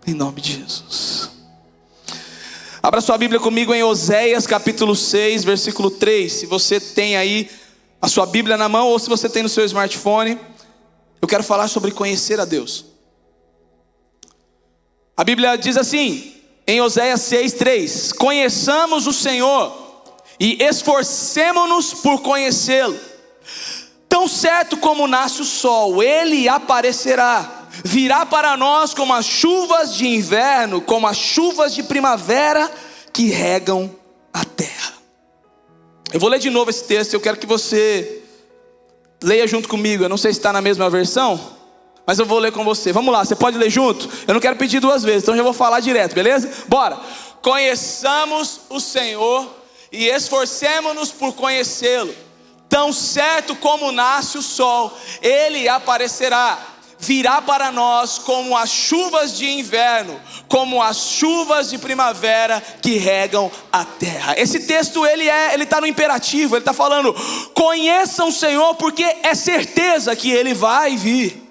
em nome de Jesus. Abra sua Bíblia comigo em Oséias capítulo 6, versículo 3. Se você tem aí a sua Bíblia na mão ou se você tem no seu smartphone, eu quero falar sobre conhecer a Deus. A Bíblia diz assim, em Oséias 6, 3: conheçamos o Senhor e esforcemo-nos por conhecê-lo. Tão certo como nasce o sol, ele aparecerá, virá para nós como as chuvas de inverno, como as chuvas de primavera que regam a terra. Eu vou ler de novo esse texto, eu quero que você leia junto comigo. Eu não sei se está na mesma versão, mas eu vou ler com você. Vamos lá, você pode ler junto? Eu não quero pedir duas vezes, então já vou falar direto, beleza? Bora! Conheçamos o Senhor e esforcemo-nos por conhecê-lo. Tão certo como nasce o sol, ele aparecerá, virá para nós como as chuvas de inverno, como as chuvas de primavera que regam a terra. Esse texto ele está no imperativo, ele está falando: conheçam o Senhor, porque é certeza que ele vai vir.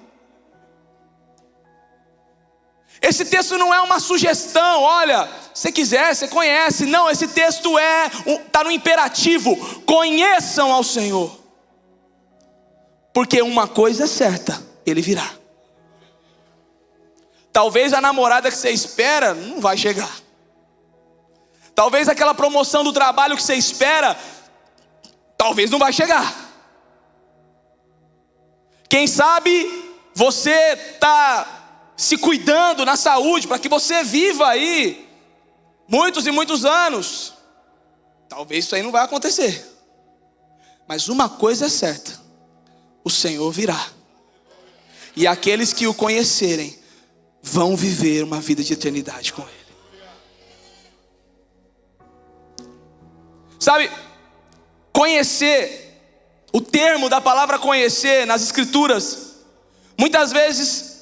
Esse texto não é uma sugestão, olha, se quiser, você conhece. Não, esse texto está no imperativo: conheçam ao Senhor, porque uma coisa é certa, ele virá. Talvez a namorada que você espera não vai chegar. Talvez aquela promoção do trabalho que você espera, talvez não vai chegar. Quem sabe você está se cuidando na saúde para que você viva aí muitos e muitos anos. Talvez isso aí não vai acontecer. Mas uma coisa é certa: o Senhor virá, e aqueles que o conhecerem vão viver uma vida de eternidade com Ele. Sabe, conhecer, o termo da palavra conhecer nas escrituras, muitas vezes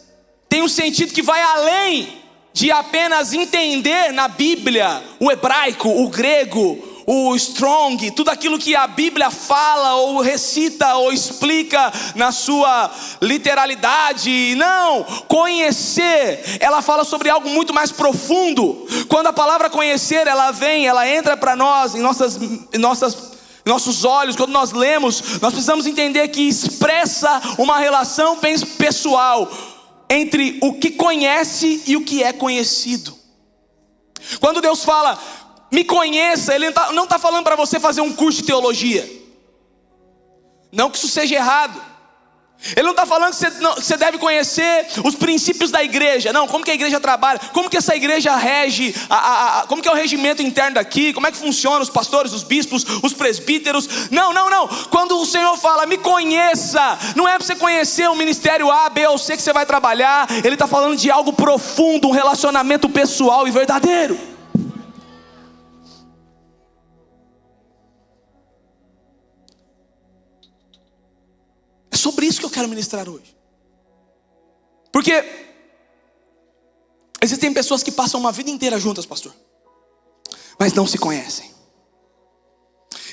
tem um sentido que vai além de apenas entender na Bíblia o hebraico, o grego, o strong, tudo aquilo que a Bíblia fala ou recita ou explica na sua literalidade. Não, conhecer, ela fala sobre algo muito mais profundo. Quando a palavra conhecer, ela vem, ela entra para nós, em nossos olhos, quando nós lemos, nós precisamos entender que expressa uma relação pessoal entre o que conhece e o que é conhecido. Quando Deus fala, me conheça, Ele não está falando para você fazer um curso de teologia. Não que isso seja errado. Ele não está falando que você deve conhecer os princípios da igreja. Não, como que a igreja trabalha, como que essa igreja rege, como que é o regimento interno daqui, como é que funciona os pastores, os bispos, os presbíteros. Não. Quando o Senhor fala, me conheça, não é para você conhecer o ministério A, B ou C que você vai trabalhar. Ele está falando de algo profundo, um relacionamento pessoal e verdadeiro. É sobre isso que eu quero ministrar hoje. Porque existem pessoas que passam uma vida inteira juntas, pastor, mas não se conhecem.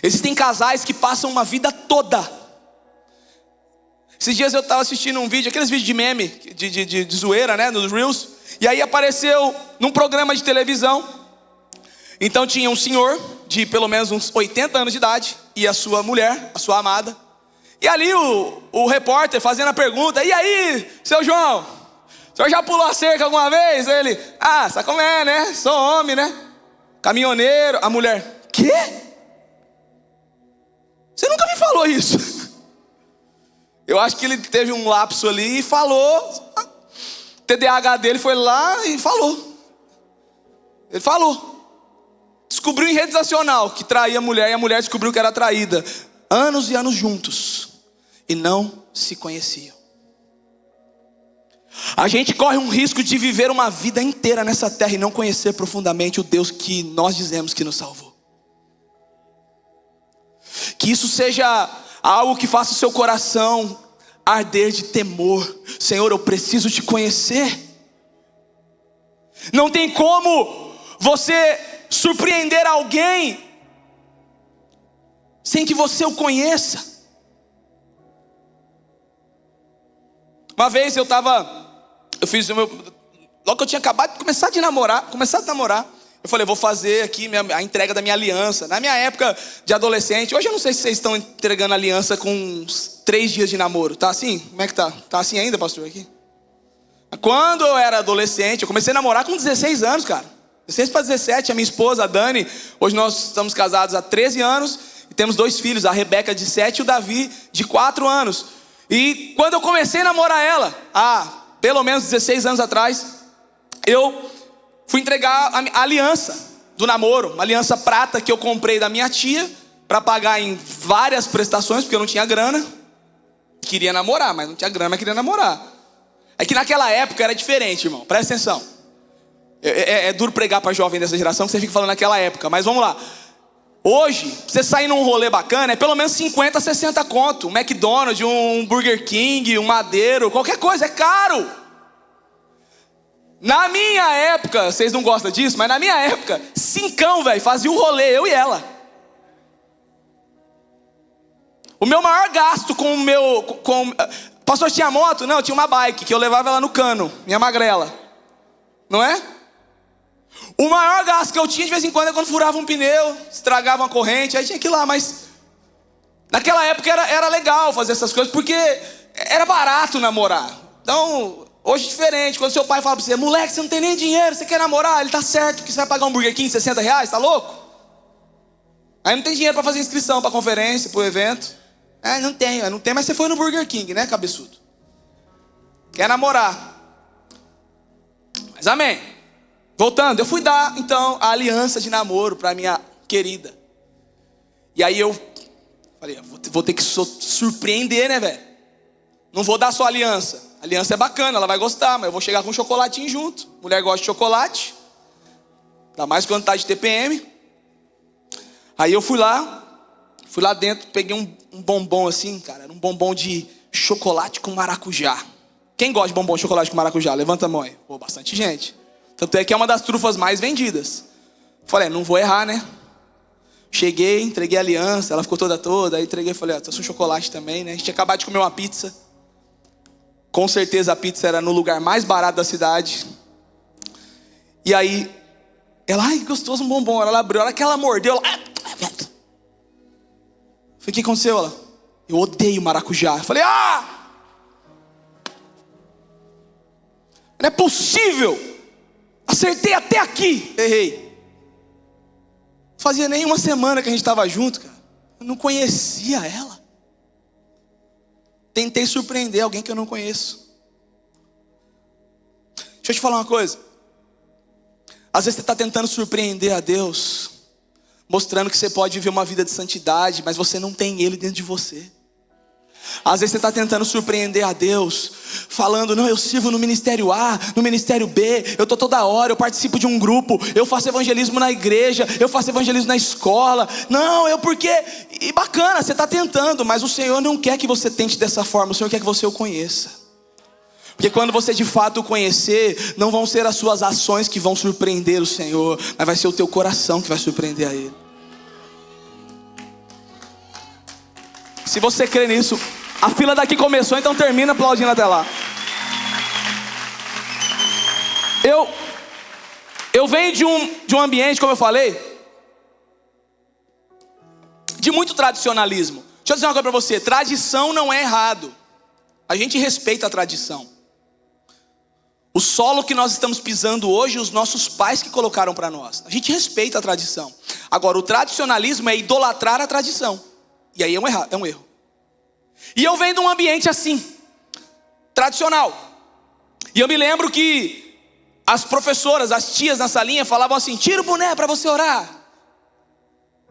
Existem casais que passam uma vida toda. Esses dias eu estava assistindo um vídeo, aqueles vídeos de meme, de zoeira, né, nos Reels. E aí apareceu num programa de televisão. Então tinha um senhor de pelo menos uns 80 anos de idade e a sua mulher, a sua amada. E ali o repórter fazendo a pergunta: e aí, seu João, o senhor já pulou a cerca alguma vez? Ele: sabe como é, né? Sou homem, né? Caminhoneiro. A mulher: quê? Você nunca me falou isso. Eu acho que ele teve um lapso ali e falou. O TDAH dele foi lá e falou. Ele falou. Descobriu em rede nacional que traía a mulher, e a mulher descobriu que era traída. Anos e anos juntos, e não se conheciam. A gente corre um risco de viver uma vida inteira nessa terra e não conhecer profundamente o Deus que nós dizemos que nos salvou. Que isso seja algo que faça o seu coração arder de temor. Senhor, eu preciso te conhecer. Não tem como você surpreender alguém sem que você o conheça. Uma vez Logo que eu tinha acabado de começar a namorar, eu falei, vou fazer aqui a entrega da minha aliança. Na minha época de adolescente, hoje eu não sei se vocês estão entregando aliança com uns 3 dias de namoro. Tá assim? Como é que tá? Tá assim ainda, pastor, aqui? Quando eu era adolescente, eu comecei a namorar com 16 anos, cara. 16 para 17, a minha esposa, a Dani. Hoje nós estamos casados há 13 anos e temos 2 filhos, a Rebeca de 7 e o Davi de 4 anos. E quando eu comecei a namorar ela, há pelo menos 16 anos atrás, eu fui entregar a aliança do namoro, uma aliança prata que eu comprei da minha tia, para pagar em várias prestações, porque eu não tinha grana. Queria namorar, mas não tinha grana, mas queria namorar. É que naquela época era diferente, irmão, presta atenção. É duro pregar para jovem dessa geração, que você fica falando naquela época, mas vamos lá. Hoje, você sair num rolê bacana, é pelo menos 50, 60 conto. Um McDonald's, um Burger King, um Madeiro, qualquer coisa, é caro. Na minha época, vocês não gostam disso, mas na minha época, 5, velho, fazia o rolê, eu e ela. O meu maior gasto com o meu... Pastor, tinha moto? Não, eu tinha uma bike, que eu levava ela no cano, minha magrela. Não é? O maior gasto que eu tinha de vez em quando é quando furava um pneu, estragava uma corrente, aí tinha que ir lá, mas... Naquela época era legal fazer essas coisas, porque era barato namorar. Então... Hoje é diferente, quando seu pai fala pra você, moleque, você não tem nem dinheiro, você quer namorar? Ele tá certo, que você vai pagar um Burger King R$60, tá louco? Aí não tem dinheiro pra fazer inscrição pra conferência, pro evento. Não tem, mas você foi no Burger King, né, cabeçudo? Quer namorar. Mas amém. Voltando, eu fui dar, então, a aliança de namoro pra minha querida. E aí eu falei, vou ter que surpreender, né, velho? Não vou dar só aliança. A aliança é bacana, ela vai gostar, mas eu vou chegar com um chocolatinho junto. Mulher gosta de chocolate, ainda mais quando tá de TPM. Aí eu fui lá dentro, peguei um bombom assim, cara, era um bombom de chocolate com maracujá. Quem gosta de bombom de chocolate com maracujá? Levanta a mão aí. Pô, bastante gente. Tanto é que é uma das trufas mais vendidas. Falei, não vou errar, né? Cheguei, entreguei a aliança, ela ficou toda, aí entreguei, falei, trouxe um chocolate também, né? A gente tinha acabado de comer uma pizza. Com certeza a pizza era no lugar mais barato da cidade. E aí, ela, ai, que gostoso um bombom. Ela abriu, a hora que ela mordeu, ela... Falei, o que aconteceu? Ela, eu odeio maracujá. Eu falei, não é possível. Acertei até aqui. Errei. Não fazia nem uma semana que a gente estava junto, cara. Eu não conhecia ela. Tentei surpreender alguém que eu não conheço. Deixa eu te falar uma coisa. Às vezes você está tentando surpreender a Deus, mostrando que você pode viver uma vida de santidade, mas você não tem Ele dentro de você. Às vezes você está tentando surpreender a Deus, falando, não, eu sirvo no ministério A, no ministério B, eu estou toda hora, eu participo de um grupo, eu faço evangelismo na igreja, eu faço evangelismo na escola. Não, porque... E bacana, você está tentando, mas o Senhor não quer que você tente dessa forma, o Senhor quer que você o conheça. Porque quando você de fato o conhecer, não vão ser as suas ações que vão surpreender o Senhor, mas vai ser o teu coração que vai surpreender a Ele. Se você crê nisso, a fila daqui começou, então termina aplaudindo até lá. Eu venho de um ambiente, como eu falei, de muito tradicionalismo. Deixa eu dizer uma coisa para você, tradição não é errado. A gente respeita a tradição. O solo que nós estamos pisando hoje, os nossos pais que colocaram para nós. A gente respeita a tradição. Agora, o tradicionalismo é idolatrar a tradição. E aí é um erro. E eu venho de um ambiente assim, tradicional. E eu me lembro que as professoras, as tias na salinha falavam assim, tira o boné para você orar.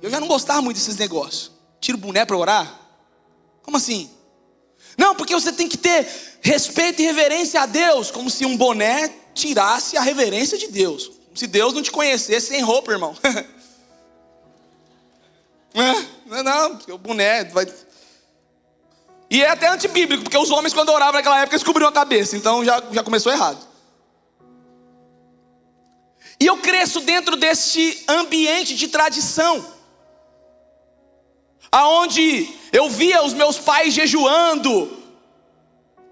Eu já não gostava muito desses negócios. Tira o boné para orar? Como assim? Não, porque você tem que ter respeito e reverência a Deus. Como se um boné tirasse a reverência de Deus. Como se Deus não te conhecesse sem roupa, irmão. Não, porque o boné vai... E é até antibíblico, porque os homens quando oravam naquela época eles cobriam a cabeça. Então já começou errado. E eu cresço dentro deste ambiente de tradição, aonde eu via os meus pais jejuando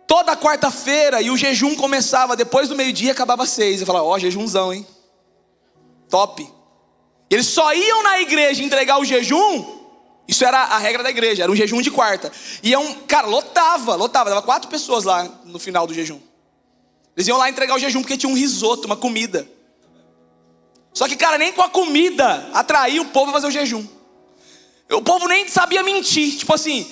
toda quarta-feira, e o jejum começava depois do meio-dia e acabava às 6. Eu falava, ó, jejumzão, hein? Top. Eles só iam na igreja entregar o jejum. Isso era a regra da igreja, era um jejum de quarta. E cara, lotava, dava 4 pessoas lá no final do jejum. Eles iam lá entregar o jejum porque tinha um risoto, uma comida. Só que, cara, nem com a comida atraía o povo a fazer o jejum. O povo nem sabia mentir. Tipo assim,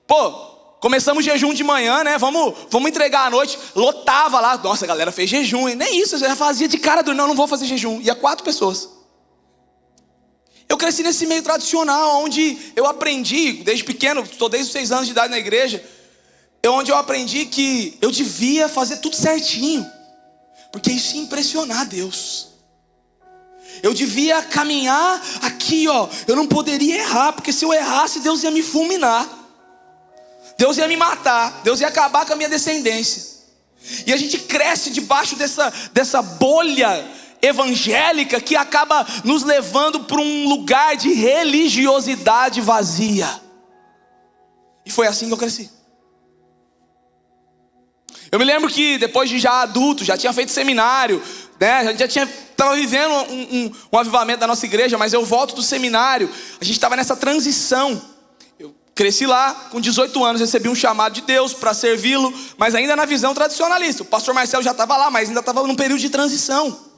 pô, começamos o jejum de manhã, né? Vamos entregar à noite. Lotava lá. Nossa, a galera fez jejum, hein? Nem isso, eu já fazia de cara do não vou fazer jejum. Ia 4 pessoas. Eu cresci nesse meio tradicional, onde eu aprendi, desde pequeno, estou desde os 6 anos de idade na igreja, onde eu aprendi que eu devia fazer tudo certinho, porque isso ia impressionar Deus. Eu devia caminhar aqui, ó, eu não poderia errar, porque se eu errasse, Deus ia me fulminar, Deus ia me matar, Deus ia acabar com a minha descendência. E a gente cresce debaixo dessa bolha evangélica que acaba nos levando para um lugar de religiosidade vazia. E foi assim que eu cresci. Eu me lembro que depois de já adulto, já tinha feito seminário, né? A gente já estava vivendo um avivamento da nossa igreja, mas eu volto do seminário, a gente estava nessa transição. Eu cresci lá, com 18 anos, recebi um chamado de Deus para servi-lo, mas ainda na visão tradicionalista. O pastor Marcelo já estava lá, mas ainda estava num período de transição.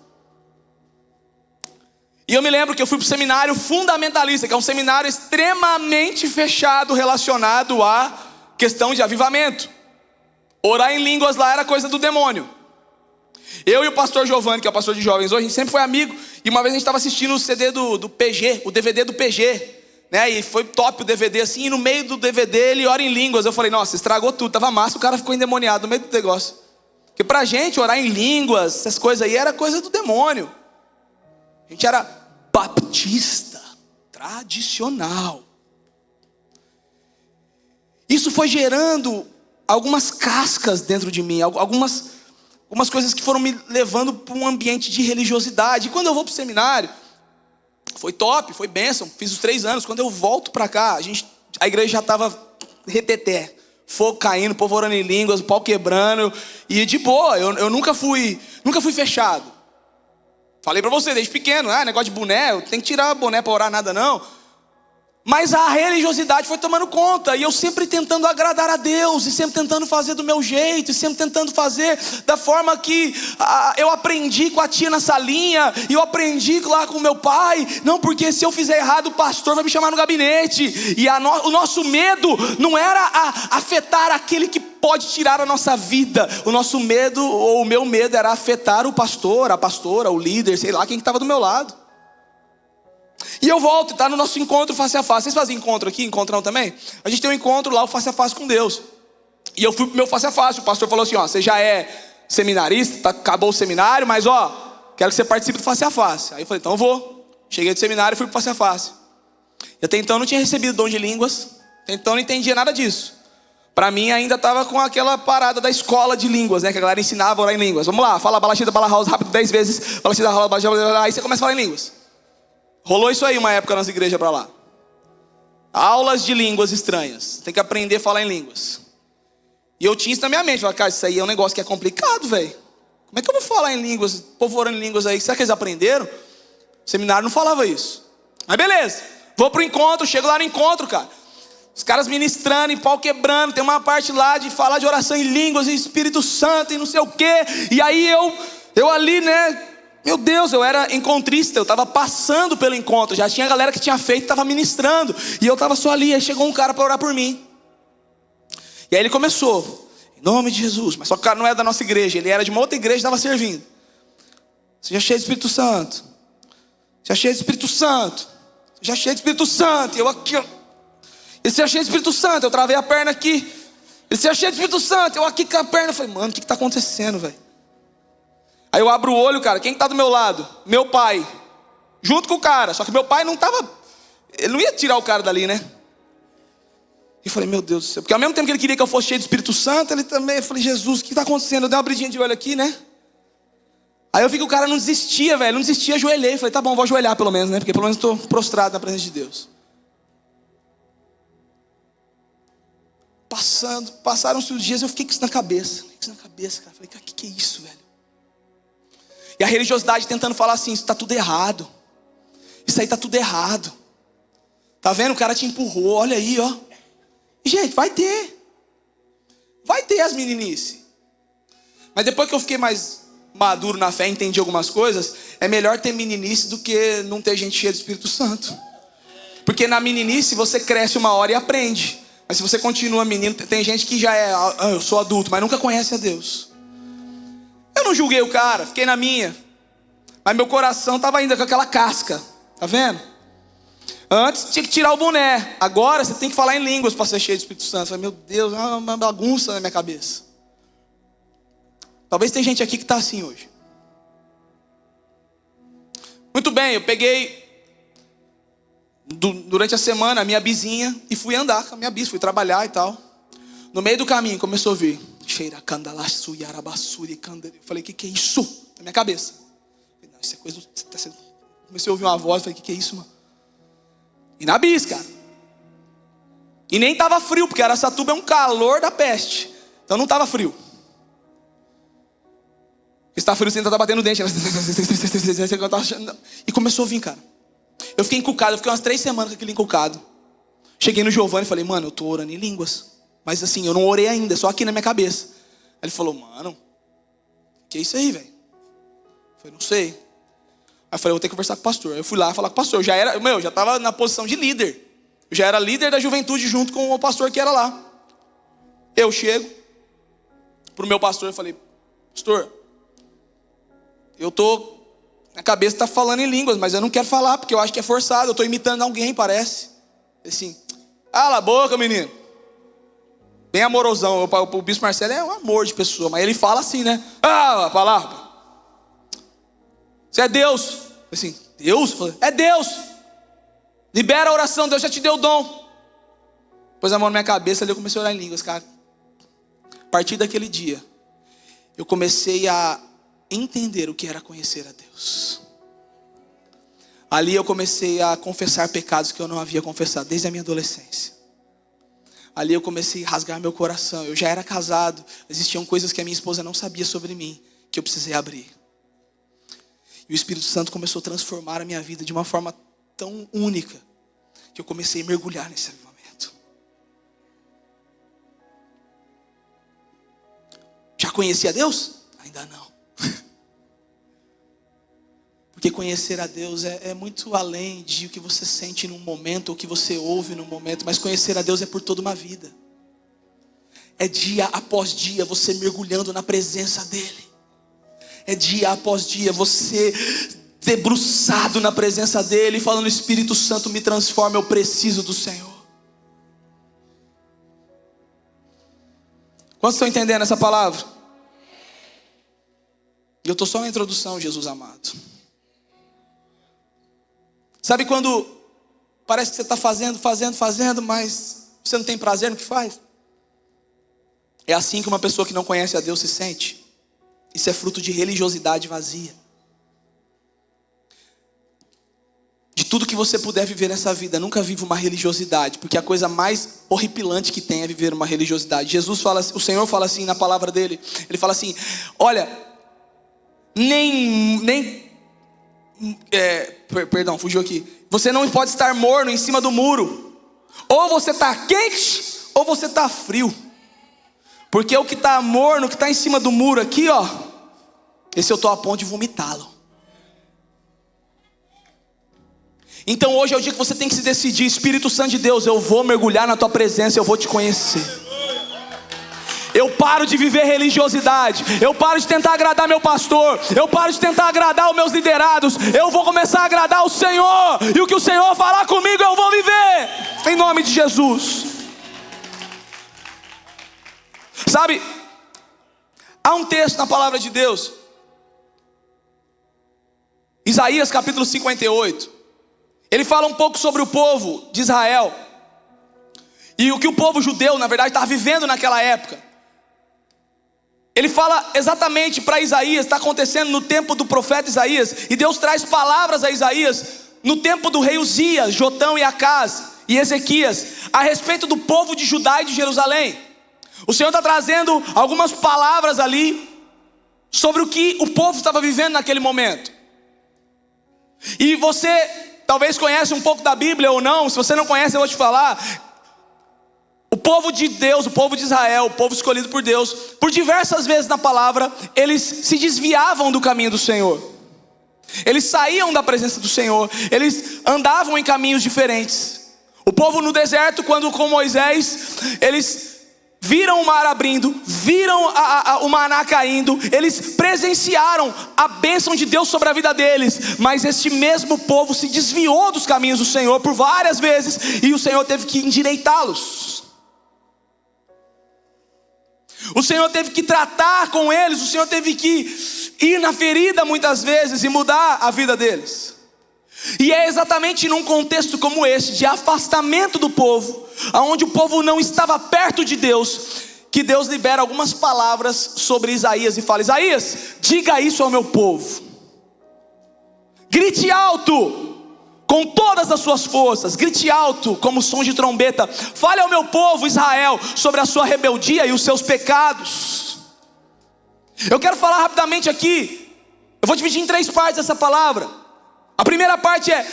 E eu me lembro que eu fui para o seminário fundamentalista, que é um seminário extremamente fechado, relacionado à questão de avivamento. Orar em línguas lá era coisa do demônio. Eu e o pastor Giovanni, que é o pastor de jovens hoje, a gente sempre foi amigo. E uma vez a gente estava assistindo o CD do PG, o DVD do PG, né? E foi top o DVD assim, e no meio do DVD ele ora em línguas. Eu falei, nossa, estragou tudo, tava massa, o cara ficou endemoniado no meio do negócio. Porque pra gente orar em línguas, essas coisas aí, era coisa do demônio. A gente era baptista, tradicional. Isso foi gerando algumas cascas dentro de mim, algumas coisas que foram me levando para um ambiente de religiosidade. E quando eu vou para o seminário, foi top, foi bênção, fiz os 3 anos. Quando eu volto para cá, a igreja já estava reteté, fogo caindo, povo orando em línguas, o pau quebrando, e de boa, eu nunca fui fechado. Falei pra você desde pequeno, negócio de boné, eu tenho que tirar boné pra orar, nada não. Mas a religiosidade foi tomando conta, e eu sempre tentando agradar a Deus, e sempre tentando fazer do meu jeito, e sempre tentando fazer da forma que eu aprendi com a tia na salinha, e eu aprendi lá com o meu pai. Não, porque se eu fizer errado, o pastor vai me chamar no gabinete. E o nosso medo não era afetar aquele que pode tirar a nossa vida. O nosso medo, ou o meu medo, era afetar o pastor, a pastora, o líder, sei lá, quem que estava do meu lado. E eu volto, tá no nosso encontro face a face. Vocês fazem encontro aqui, encontrão também? A gente tem um encontro lá, o face a face com Deus. E eu fui pro meu face a face, o pastor falou assim, ó, você já é seminarista, acabou o seminário, mas ó, quero que você participe do face a face. Aí eu falei, então eu vou. Cheguei do seminário e fui pro face a face. E até então eu não tinha recebido dom de línguas, até então eu não entendia nada disso. Para mim ainda estava com aquela parada da escola de línguas, né? Que a galera ensinava a orar em línguas. Vamos lá, fala balachida, bala house rápido 10 vezes. Balachida, aí você começa a falar em línguas. Rolou isso aí uma época nas igrejas para lá. Aulas de línguas estranhas. Tem que aprender a falar em línguas. E eu tinha isso na minha mente. Falei, cara, isso aí é um negócio que é complicado, velho. Como é que eu vou falar em línguas? O povo orando em línguas aí. Será que eles aprenderam? O seminário não falava isso. Mas beleza. Vou pro encontro, chego lá no encontro, cara. Os caras ministrando, em pau quebrando. Tem uma parte lá de falar de oração em línguas, e Espírito Santo e não sei o quê. E aí eu ali, né? Meu Deus, eu era encontrista, eu estava passando pelo encontro. Já tinha galera que tinha feito, estava ministrando. E eu estava só ali, aí chegou um cara para orar por mim. E aí ele começou, em nome de Jesus. Mas só que o cara não era da nossa igreja, ele era de uma outra igreja e estava servindo. Seja cheio do Espírito Santo. Seja cheio do Espírito Santo. Seja cheio do Espírito Santo. E eu aqui, ó. Ele seja cheio do Espírito Santo, eu travei a perna aqui. Ele seja cheio do Espírito Santo, eu aqui com a perna. Eu falei, mano, o que está acontecendo, velho? Aí eu abro o olho, cara, quem está do meu lado? Meu pai, junto com o cara. Só que meu pai não estava, ele não ia tirar o cara dali, né? E eu falei, meu Deus do céu. Porque ao mesmo tempo que ele queria que eu fosse cheio do Espírito Santo, ele também, eu falei, Jesus, o que está acontecendo? Eu dei uma abridinha de olho aqui, né? Aí eu vi que o cara não desistia, velho, não desistia, ajoelhei. Falei, tá bom, vou ajoelhar pelo menos, né? Porque pelo menos estou prostrado na presença de Deus. passaram-se os dias, eu fiquei com isso na cabeça. Cara. Falei, cara, que é isso, velho? E a religiosidade tentando falar assim, isso tá tudo errado. Isso aí tá tudo errado. Tá vendo? O cara te empurrou, olha aí, ó. E, gente, vai ter as meninices. Mas depois que eu fiquei mais maduro na fé, entendi algumas coisas, é melhor ter meninice do que não ter gente cheia do Espírito Santo. Porque na meninice você cresce uma hora e aprende. Mas se você continua menino, tem gente que já eu sou adulto, mas nunca conhece a Deus. Eu não julguei o cara, fiquei na minha. Mas meu coração estava ainda com aquela casca, tá vendo? Antes tinha que tirar o boné, agora você tem que falar em línguas para ser cheio do Espírito Santo. Eu falei, meu Deus, é uma bagunça na minha cabeça. Talvez tem gente aqui que está assim hoje. Muito bem, eu peguei durante a semana a minha bizinha e fui andar com a minha bis, fui trabalhar e tal. No meio do caminho começou a ouvir eu falei, que é isso? Na minha cabeça. Não, isso é coisa do... Comecei a ouvir uma voz, falei, que é isso, mano? E na bis, cara. E nem tava frio, porque Araçatuba é um calor da peste. Então não tava frio. Se tá frio, você ainda tá batendo dente. E começou a vir, cara. Eu fiquei encucado, eu fiquei umas 3 semanas com aquele encucado. Cheguei no Giovanni e falei, mano, eu tô orando em línguas. Mas assim, eu não orei ainda, só aqui na minha cabeça. Aí ele falou, mano, que é isso aí, velho? Eu falei, não sei. Aí eu falei, vou ter que conversar com o pastor. Aí eu fui lá falar com o pastor. Eu já tava na posição de líder. Eu já era líder da juventude junto com o pastor que era lá. Eu chego pro meu pastor e falei, pastor, eu tô... Minha cabeça está falando em línguas, mas eu não quero falar, porque eu acho que é forçado. Eu estou imitando alguém, parece. Assim, cala a boca, menino. Bem amorosão. O bispo Marcelo é um amor de pessoa, mas ele fala assim, né? Ah, palavra. Você é Deus. Assim, Deus? É Deus. Libera a oração, Deus já te deu o dom. Pôs a mão na minha cabeça, ali eu comecei a orar em línguas, cara. A partir daquele dia, eu comecei a entender o que era conhecer a Deus. Ali eu comecei a confessar pecados que eu não havia confessado desde a minha adolescência. Ali eu comecei a rasgar meu coração. Eu já era casado, existiam coisas que a minha esposa não sabia sobre mim, que eu precisei abrir. E o Espírito Santo começou a transformar a minha vida de uma forma tão única, que eu comecei a mergulhar nesse avivamento. Já conhecia Deus? Ainda não. Porque conhecer a Deus é muito além de o que você sente num momento, ou o que você ouve num momento. Mas conhecer a Deus é por toda uma vida. É dia após dia você mergulhando na presença dEle. É dia após dia você debruçado na presença dEle, falando, Espírito Santo me transforma, eu preciso do Senhor. Quantos estão entendendo essa palavra? Eu estou só na introdução, Jesus amado. Sabe quando parece que você está fazendo, mas você não tem prazer no que faz? É assim que uma pessoa que não conhece a Deus se sente. Isso é fruto de religiosidade vazia. De tudo que você puder viver nessa vida, nunca viva uma religiosidade, porque a coisa mais horripilante que tem é viver uma religiosidade. Jesus fala, o Senhor fala assim na palavra dele, ele fala assim, olha, perdão, fugiu aqui. Você não pode estar morno em cima do muro. Ou você está quente, ou você está frio. Porque o que está morno, o que está em cima do muro aqui, ó, esse eu estou a ponto de vomitá-lo. Então hoje é o dia que você tem que se decidir, Espírito Santo de Deus, eu vou mergulhar na tua presença, eu vou te conhecer. Eu paro de viver religiosidade. Eu paro de tentar agradar meu pastor. Eu paro de tentar agradar os meus liderados. Eu vou começar a agradar o Senhor. E o que o Senhor falar comigo eu vou viver. Em nome de Jesus. Sabe, há um texto na palavra de Deus, Isaías capítulo 58. Ele fala um pouco sobre o povo de Israel. E o que o povo judeu, na verdade, estava vivendo naquela época. Ele fala exatamente para Isaías, está acontecendo no tempo do profeta Isaías. E Deus traz palavras a Isaías no tempo do rei Uzias, Jotão e Acaz e Ezequias, a respeito do povo de Judá e de Jerusalém. O Senhor está trazendo algumas palavras ali sobre o que o povo estava vivendo naquele momento. E você talvez conhece um pouco da Bíblia ou não. Se você não conhece, eu vou te falar. O povo de Deus, o povo de Israel, o povo escolhido por Deus, por diversas vezes na palavra, eles se desviavam do caminho do Senhor. Eles saíam da presença do Senhor, eles andavam em caminhos diferentes. O povo no deserto, quando com Moisés, eles viram o mar abrindo, viram o maná caindo, eles presenciaram a bênção de Deus sobre a vida deles. Mas este mesmo povo se desviou dos caminhos do Senhor por várias vezes, e o Senhor teve que endireitá-los. O Senhor teve que tratar com eles, o Senhor teve que ir na ferida muitas vezes e mudar a vida deles. E é exatamente num contexto como esse, de afastamento do povo, onde o povo não estava perto de Deus, que Deus libera algumas palavras sobre Isaías e fala: Isaías, diga isso ao meu povo. Grite alto com todas as suas forças, grite alto como som de trombeta. Fale ao meu povo Israel sobre a sua rebeldia e os seus pecados. Eu quero falar rapidamente aqui. Eu vou dividir em 3 partes essa palavra. A primeira parte é: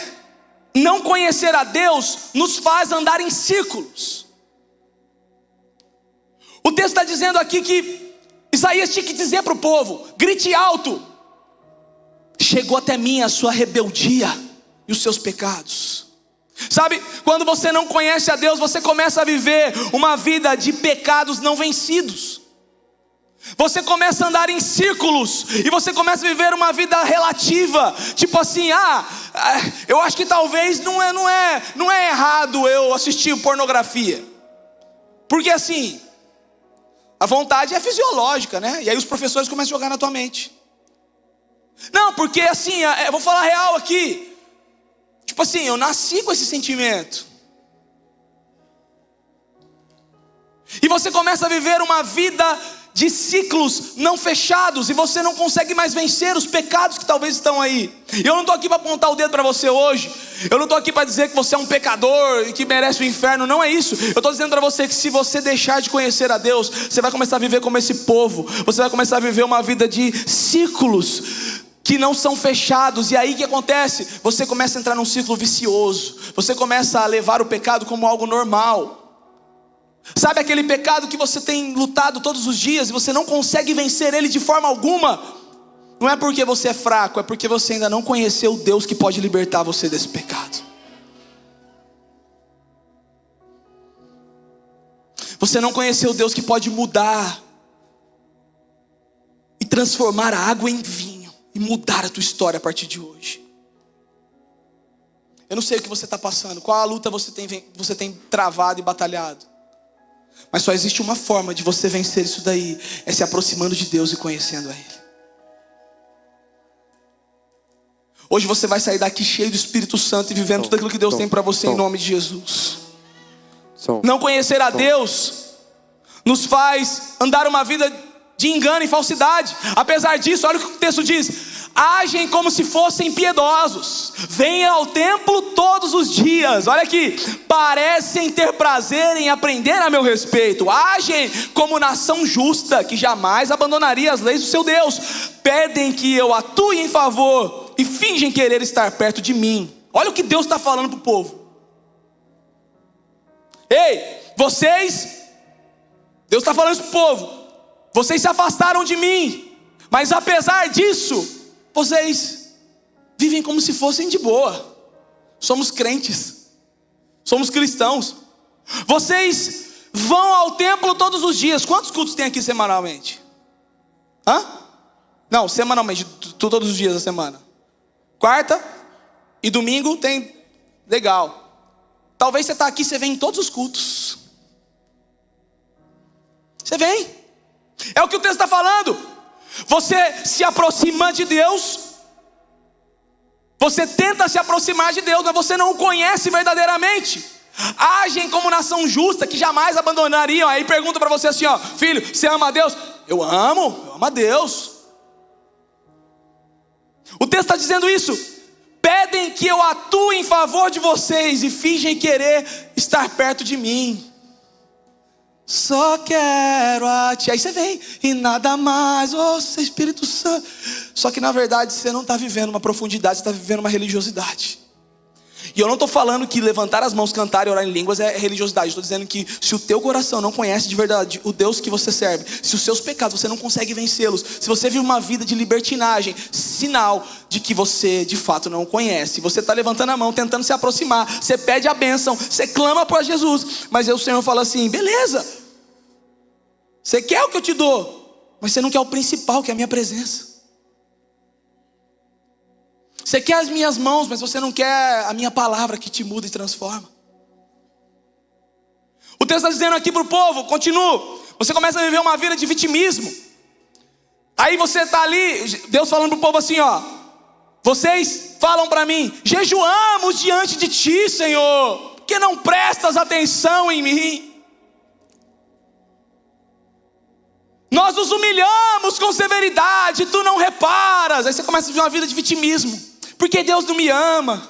não conhecer a Deus nos faz andar em círculos. O texto está dizendo aqui que Isaías tinha que dizer para o povo: grite alto, chegou até mim a sua rebeldia e os seus pecados. Sabe, quando você não conhece a Deus, você começa a viver uma vida de pecados não vencidos. Você começa a andar em círculos, e você começa a viver uma vida relativa. Tipo assim, eu acho que talvez não é errado eu assistir pornografia. Porque assim, a vontade é fisiológica, né? E aí os professores começam a jogar na tua mente. Não, porque assim, eu vou falar real aqui. Tipo assim, eu nasci com esse sentimento. E você começa a viver uma vida de ciclos não fechados, e você não consegue mais vencer os pecados que talvez estão aí. E eu não estou aqui para apontar o dedo para você hoje. Eu não estou aqui para dizer que você é um pecador e que merece o inferno. Não é isso. Eu estou dizendo para você que se você deixar de conhecer a Deus, você vai começar a viver como esse povo. Você vai começar a viver uma vida de ciclos que não são fechados. E aí o que acontece? Você começa a entrar num ciclo vicioso. Você começa a levar o pecado como algo normal. Sabe aquele pecado que você tem lutado todos os dias e você não consegue vencer ele de forma alguma? Não é porque você é fraco, é porque você ainda não conheceu o Deus que pode libertar você desse pecado. Você não conheceu o Deus que pode mudar e transformar a água em vinho e mudar a tua história a partir de hoje. Eu não sei o que você está passando, qual a luta você tem travado e batalhado. Mas só existe uma forma de você vencer isso daí: é se aproximando de Deus e conhecendo a Ele. Hoje você vai sair daqui cheio do Espírito Santo e vivendo tudo aquilo que Deus tem para você em nome de Jesus. Não conhecer a Deus nos faz andar uma vida de engano e falsidade. Apesar disso, olha o que o texto diz: agem como se fossem piedosos, venham ao templo todos os dias. Olha aqui, parecem ter prazer em aprender a meu respeito. Agem como nação justa, que jamais abandonaria as leis do seu Deus. Pedem que eu atue em favor e fingem querer estar perto de mim. Olha o que Deus está falando para o povo. Ei, Deus está falando isso para o povo: vocês se afastaram de mim, mas apesar disso, vocês vivem como se fossem de boa. Somos crentes, somos cristãos. Vocês vão ao templo todos os dias. Quantos cultos tem aqui semanalmente? Não, semanalmente, todos os dias da semana. Quarta e domingo tem. Legal. Talvez você está aqui, você vem em todos os cultos. Você vem. É o que o texto está falando. Você se aproxima de Deus, você tenta se aproximar de Deus, mas você não o conhece verdadeiramente. Agem como nação justa, que jamais abandonariam. Aí pergunta para você assim: filho, você ama a Deus? Eu amo a Deus. O texto está dizendo isso: pedem que eu atue em favor de vocês e fingem querer estar perto de mim. só quero a ti. Aí você vem, e nada mais, Seu Espírito Santo. Só que na verdade você não está vivendo uma profundidade, você está vivendo uma religiosidade. E eu não estou falando que levantar as mãos, cantar e orar em línguas é religiosidade. Estou dizendo que se o teu coração não conhece de verdade o Deus que você serve, se os seus pecados você não consegue vencê-los, se você vive uma vida de libertinagem, sinal de que você de fato não conhece. Você está levantando a mão, tentando se aproximar, você pede a bênção, você clama para Jesus, mas aí o Senhor fala assim: beleza, você quer o que eu te dou, mas você não quer o principal, que é a minha presença. Você quer as minhas mãos, mas você não quer a minha palavra que te muda e transforma. O texto está dizendo aqui para o povo, continua. Você começa a viver uma vida de vitimismo. Aí você está ali, Deus falando para o povo assim, vocês falam para mim: jejuamos diante de ti, Senhor, porque não prestas atenção em mim. Nós nos humilhamos com severidade, tu não reparas. Aí você começa a viver uma vida de vitimismo. Porque Deus não me ama,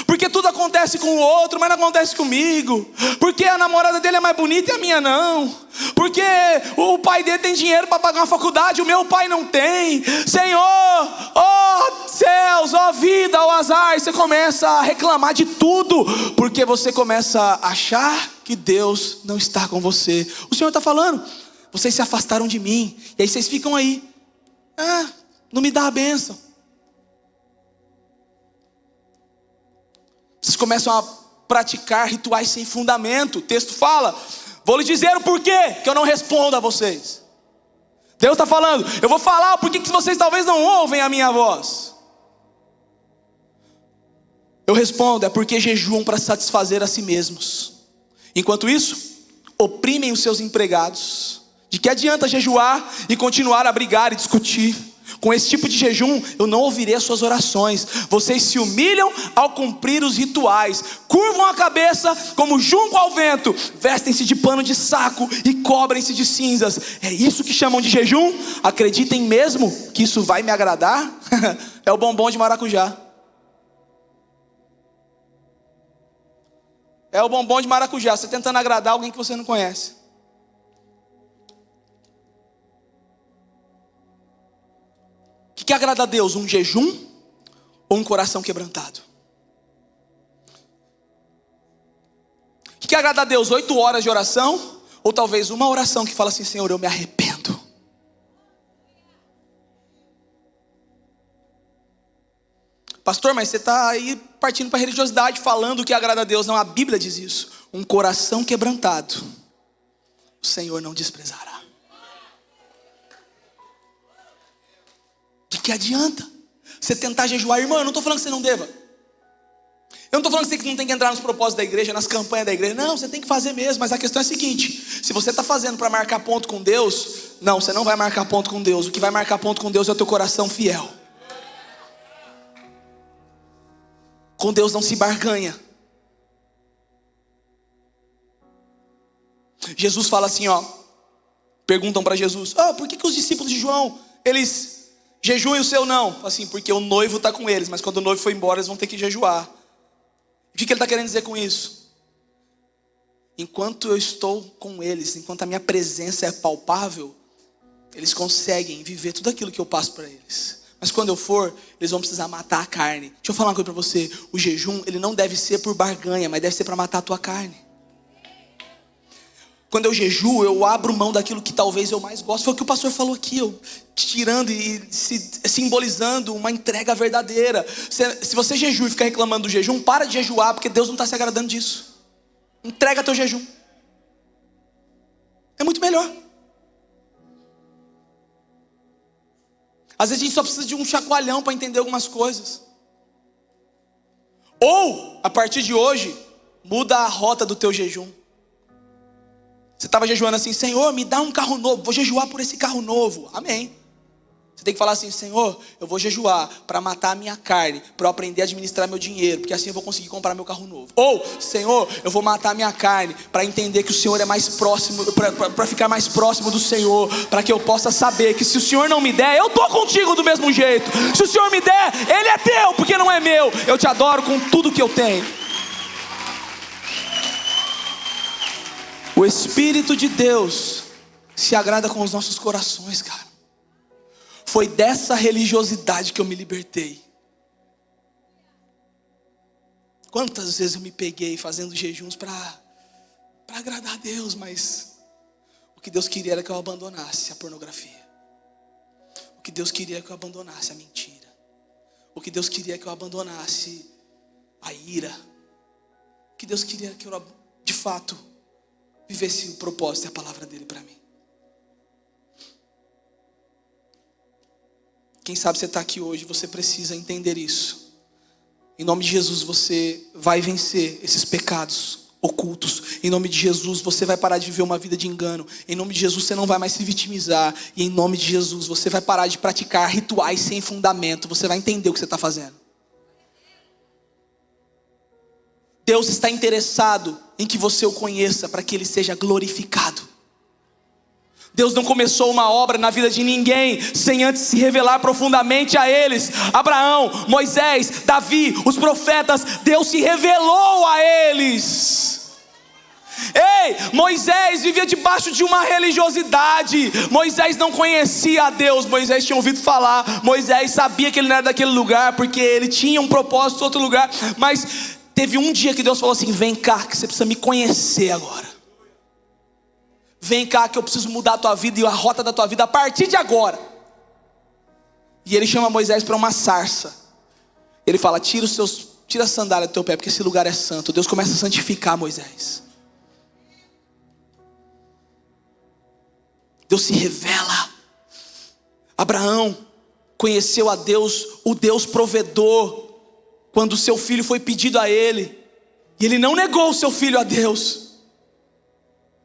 porque tudo acontece com o outro, mas não acontece comigo, porque a namorada dele é mais bonita e a minha não, porque o pai dele tem dinheiro para pagar uma faculdade, o meu pai não tem. Senhor, céus, vida, azar. E você começa a reclamar de tudo, porque você começa a achar que Deus não está com você. O Senhor está falando: vocês se afastaram de mim, e aí vocês ficam aí, não me dá a bênção. Vocês começam a praticar rituais sem fundamento. O texto fala: vou lhe dizer o porquê que eu não respondo a vocês. Deus está falando: eu vou falar o porquê que vocês talvez não ouvem a minha voz. Eu respondo: é porque jejuam para satisfazer a si mesmos. Enquanto isso, oprimem os seus empregados. De que adianta jejuar e continuar a brigar e discutir? Com esse tipo de jejum eu não ouvirei as suas orações. Vocês se humilham ao cumprir os rituais, curvam a cabeça como junco ao vento, vestem-se de pano de saco e cobrem-se de cinzas. É isso que chamam de jejum? Acreditem mesmo que isso vai me agradar? É o bombom de maracujá. É o bombom de maracujá, você tentando agradar alguém que você não conhece. O que agrada a Deus? Um jejum ou um coração quebrantado? O que agrada a Deus? 8 horas de oração? Ou talvez uma oração que fala assim: Senhor, eu me arrependo. Pastor, mas você está aí partindo para a religiosidade, falando o que agrada a Deus. Não, a Bíblia diz isso: um coração quebrantado o Senhor não desprezará. De que adianta você tentar jejuar? Irmão, eu não estou falando que você não deva. Eu não estou falando que você não tem que entrar nos propósitos da igreja, nas campanhas da igreja. Não, você tem que fazer mesmo. Mas a questão é a seguinte: se você está fazendo para marcar ponto com Deus, não, você não vai marcar ponto com Deus. O que vai marcar ponto com Deus é o teu coração fiel. Com Deus não se barganha. Jesus fala assim, perguntam para Jesus: por que os discípulos de João, eles jejuam e o seu não? Assim, porque o noivo está com eles, mas quando o noivo for embora eles vão ter que jejuar. O que ele está querendo dizer com isso? Enquanto eu estou com eles, enquanto a minha presença é palpável, eles conseguem viver tudo aquilo que eu passo para eles. Mas quando eu for, eles vão precisar matar a carne. Deixa eu falar uma coisa para você: o jejum, ele não deve ser por barganha, mas deve ser para matar a tua carne. Quando eu jejuo, eu abro mão daquilo que talvez eu mais gosto. Foi o que o pastor falou aqui, eu tirando e simbolizando uma entrega verdadeira. Se você jejua e fica reclamando do jejum, para de jejuar, porque Deus não está se agradando disso. Entrega teu jejum. É muito melhor. Às vezes a gente só precisa de um chacoalhão para entender algumas coisas. Ou, a partir de hoje, muda a rota do teu jejum. Você estava jejuando assim: Senhor, me dá um carro novo, vou jejuar por esse carro novo. Amém. Você tem que falar assim: Senhor, eu vou jejuar para matar a minha carne, para eu aprender a administrar meu dinheiro, porque assim eu vou conseguir comprar meu carro novo. Ou, Senhor, eu vou matar a minha carne para entender que o Senhor é mais próximo, para ficar mais próximo do Senhor, para que eu possa saber que se o Senhor não me der, eu estou contigo do mesmo jeito. Se o Senhor me der, Ele é teu, porque não é meu. Eu te adoro com tudo que eu tenho. O Espírito de Deus se agrada com os nossos corações, cara. Foi dessa religiosidade que eu me libertei. Quantas vezes eu me peguei fazendo jejuns para agradar a Deus, mas o que Deus queria era que eu abandonasse a pornografia. O que Deus queria era que eu abandonasse a mentira. O que Deus queria era que eu abandonasse a ira. O que Deus queria era que eu, de fato, vivesse o propósito e a palavra dele para mim. Quem sabe você está aqui hoje, você precisa entender isso. Em nome de Jesus você vai vencer esses pecados ocultos. Em nome de Jesus você vai parar de viver uma vida de engano. Em nome de Jesus você não vai mais se vitimizar. E em nome de Jesus você vai parar de praticar rituais sem fundamento. Você vai entender o que você está fazendo. Deus está interessado em que você o conheça para que ele seja glorificado. Deus não começou uma obra na vida de ninguém sem antes se revelar profundamente a eles. Abraão, Moisés, Davi, os profetas, Deus se revelou a eles. Ei, Moisés vivia debaixo de uma religiosidade. Moisés não conhecia a Deus. Moisés tinha ouvido falar. Moisés sabia que ele não era daquele lugar, porque ele tinha um propósito em outro lugar. Mas teve um dia que Deus falou assim: vem cá que você precisa me conhecer agora. Vem cá que eu preciso mudar a tua vida e a rota da tua vida a partir de agora. E ele chama Moisés para uma sarça. Ele fala: tira a sandália do teu pé, porque esse lugar é santo. Deus começa a santificar Moisés. Deus se revela. Abraão conheceu a Deus, o Deus provedor, quando o seu filho foi pedido a ele. E ele não negou o seu filho a Deus.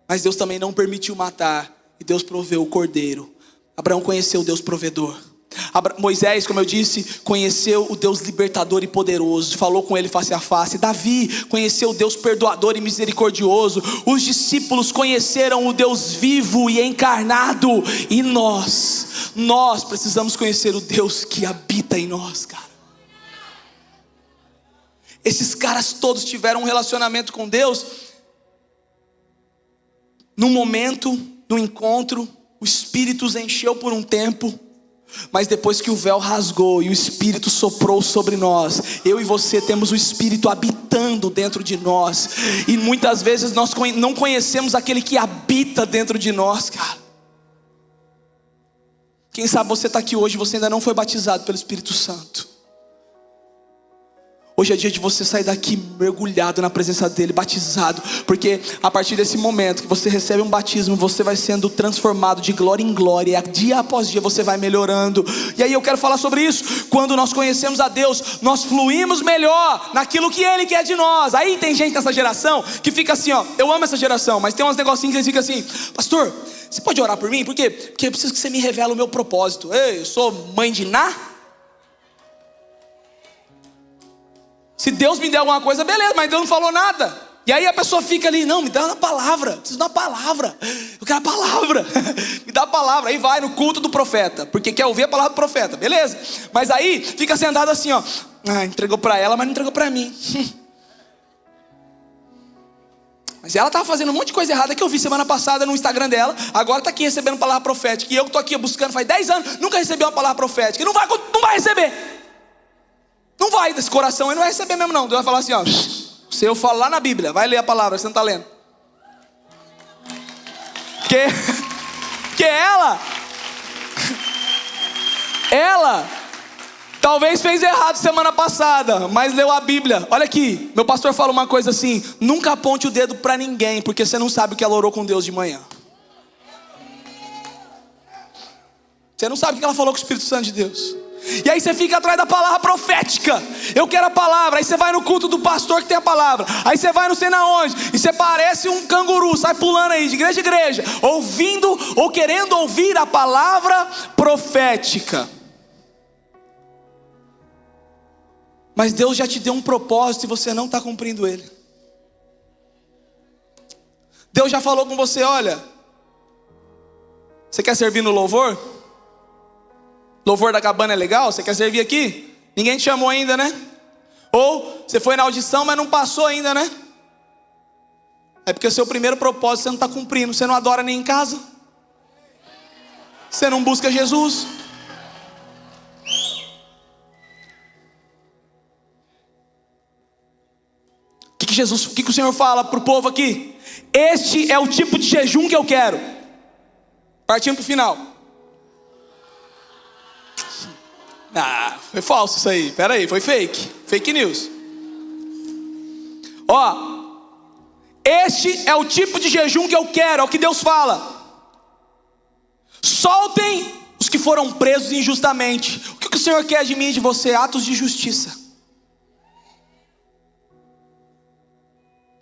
Mas Deus também não permitiu matar. E Deus proveu o cordeiro. Abraão conheceu o Deus provedor. Moisés, como eu disse, conheceu o Deus libertador e poderoso. Falou com ele face a face. Davi conheceu o Deus perdoador e misericordioso. Os discípulos conheceram o Deus vivo e encarnado. E nós precisamos conhecer o Deus que habita em nós, cara. Esses caras todos tiveram um relacionamento com Deus. No momento, no encontro, o Espírito os encheu por um tempo. Mas depois que o véu rasgou e o Espírito soprou sobre nós, eu e você temos o Espírito habitando dentro de nós. E muitas vezes nós não conhecemos aquele que habita dentro de nós, cara. Quem sabe você está aqui hoje e você ainda não foi batizado pelo Espírito Santo. Hoje é dia de você sair daqui mergulhado na presença dele, batizado. Porque a partir desse momento que você recebe um batismo, você vai sendo transformado de glória em glória. E dia após dia você vai melhorando. E aí eu quero falar sobre isso. Quando nós conhecemos a Deus, nós fluímos melhor naquilo que ele quer de nós. Aí tem gente nessa geração que fica assim, ó. Eu amo essa geração, mas tem uns negocinhos que eles ficam assim: pastor, você pode orar por mim? Por quê? Porque eu preciso que você me revele o meu propósito. Ei, eu sou mãe de Ná. Se Deus me der alguma coisa, beleza, mas Deus não falou nada. E aí a pessoa fica ali: não, me dá uma palavra, preciso de uma palavra. Eu quero a palavra, me dá a palavra. Aí vai no culto do profeta, porque quer ouvir a palavra do profeta, beleza. Mas aí fica sentado assim, ó. Entregou para ela, mas não entregou para mim. Mas ela estava fazendo um monte de coisa errada que eu vi semana passada no Instagram dela. Agora está aqui recebendo palavra profética. E eu que estou aqui buscando faz 10 anos, nunca recebi uma palavra profética. E não vai receber. Não vai, desse coração ele não vai receber mesmo não. Deus vai falar assim, ó: se eu falo lá na Bíblia, vai ler a palavra, você não está lendo. Porque ela talvez fez errado semana passada, mas leu a Bíblia. Olha aqui, meu pastor fala uma coisa assim: nunca aponte o dedo para ninguém, porque você não sabe o que ela orou com Deus de manhã. Você não sabe o que ela falou com o Espírito Santo de Deus. E aí você fica atrás da palavra profética. Eu quero a palavra. Aí você vai no culto do pastor que tem a palavra. Aí você vai não sei na onde, e você parece um canguru, sai pulando aí de igreja em igreja, ouvindo ou querendo ouvir a palavra profética. Mas Deus já te deu um propósito e você não está cumprindo ele. Deus já falou com você: olha, você quer servir no louvor? Louvor da Cabana é legal? Você quer servir aqui? Ninguém te chamou ainda, né? Ou você foi na audição, mas não passou ainda, né? É porque o seu primeiro propósito você não está cumprindo. Você não adora nem em casa. Você não busca Jesus. O que o Senhor fala para o povo aqui? Este é o tipo de jejum que eu quero. Partindo para o final. Foi falso isso aí. Pera aí, foi fake. Fake news. Este é o tipo de jejum que eu quero. É o que Deus fala. Soltem os que foram presos injustamente. O que o Senhor quer de mim e de você? Atos de justiça.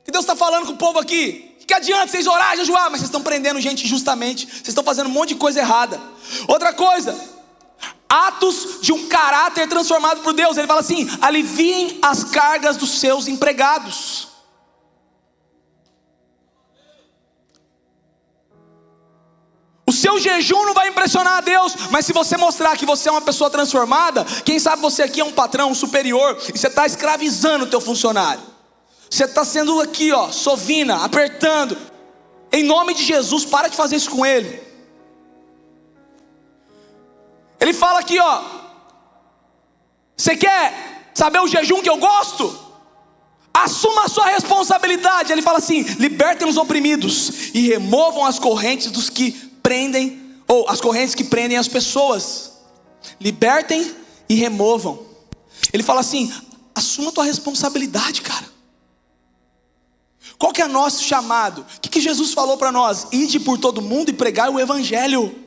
Que Deus está falando com o povo aqui? Que adianta vocês orar, jejuar, mas vocês estão prendendo gente injustamente. Vocês estão fazendo um monte de coisa errada. Outra coisa, atos de um caráter transformado por Deus. Ele fala assim: aliviem as cargas dos seus empregados. O seu jejum não vai impressionar a Deus, mas se você mostrar que você é uma pessoa transformada, quem sabe você aqui é um patrão, um superior, e você está escravizando o teu funcionário. Você está sendo aqui, sovina, apertando. Em nome de Jesus, para de fazer isso com ele. Ele fala aqui, você quer saber o jejum que eu gosto? Assuma a sua responsabilidade. Ele fala assim: libertem os oprimidos e removam as correntes dos que prendem, ou as correntes que prendem as pessoas. Libertem e removam. Ele fala assim: assuma a tua responsabilidade, cara. Qual que é o nosso chamado? O que Jesus falou para nós? Ide por todo mundo e pregai o evangelho.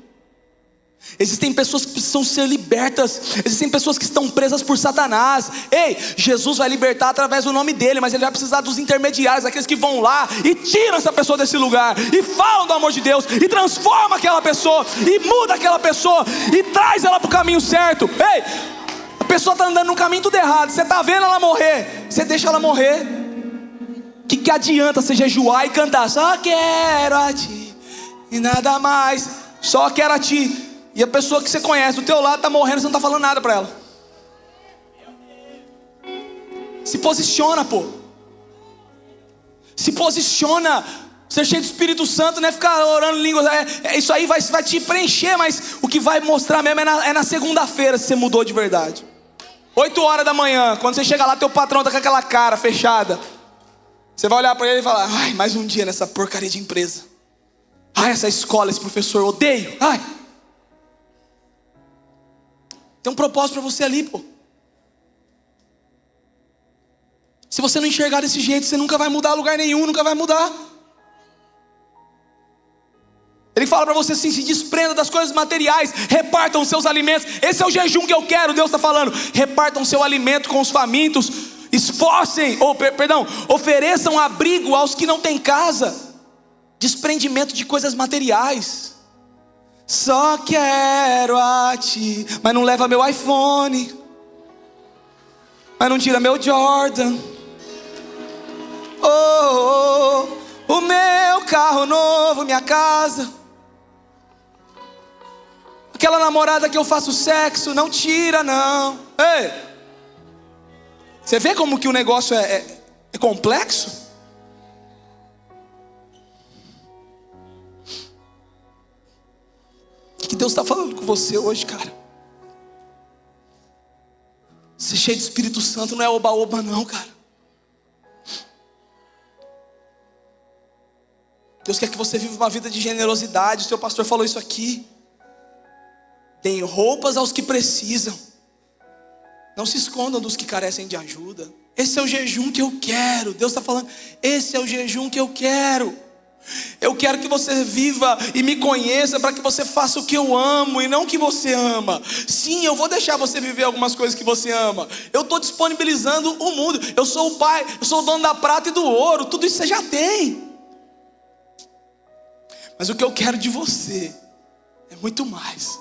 Existem pessoas que precisam ser libertas. Existem pessoas que estão presas por Satanás. Ei, Jesus vai libertar através do nome dele, mas ele vai precisar dos intermediários, aqueles que vão lá e tiram essa pessoa desse lugar, e falam do amor de Deus, e transforma aquela pessoa, e muda aquela pessoa, e traz ela para o caminho certo. Ei, a pessoa está andando no caminho tudo errado. Você está vendo ela morrer, você deixa ela morrer. Que adianta você jejuar e cantar só quero a ti e nada mais, só quero a ti, e a pessoa que você conhece do teu lado está morrendo, você não está falando nada para ela. Se posiciona, pô. Se posiciona. Ser cheio do Espírito Santo não é ficar orando em línguas. Isso aí vai te preencher, mas o que vai mostrar mesmo é na segunda-feira se você mudou de verdade. 8 horas da manhã, quando você chega lá, teu patrão está com aquela cara fechada. Você vai olhar para ele e falar: ai, mais um dia nessa porcaria de empresa. Ai, essa escola, esse professor, eu odeio. Ai. Tem um propósito para você ali, pô. Se você não enxergar desse jeito, você nunca vai mudar lugar nenhum, nunca vai mudar. Ele fala para você assim: se desprenda das coisas materiais, repartam os seus alimentos. Esse é o jejum que eu quero, Deus está falando. Repartam seu alimento com os famintos. Ofereçam abrigo aos que não têm casa. Desprendimento de coisas materiais. Só quero a ti, mas não leva meu iPhone, mas não tira meu Jordan. O meu carro novo, minha casa. Aquela namorada que eu faço sexo, não tira não. Ei, você vê como que o negócio é complexo? O que Deus está falando com você hoje, cara? Ser cheio do Espírito Santo não é oba-oba não, cara. Deus quer que você viva uma vida de generosidade. O seu pastor falou isso aqui. Deem roupas aos que precisam. Não se escondam dos que carecem de ajuda. Esse é o jejum que eu quero. Deus está falando: esse é o jejum que eu quero. Eu quero que você viva e me conheça, para que você faça o que eu amo e não o que você ama. Sim, eu vou deixar você viver algumas coisas que você ama. Eu estou disponibilizando o mundo. Eu sou o pai, eu sou o dono da prata e do ouro. Tudo isso você já tem. Mas o que eu quero de você é muito mais.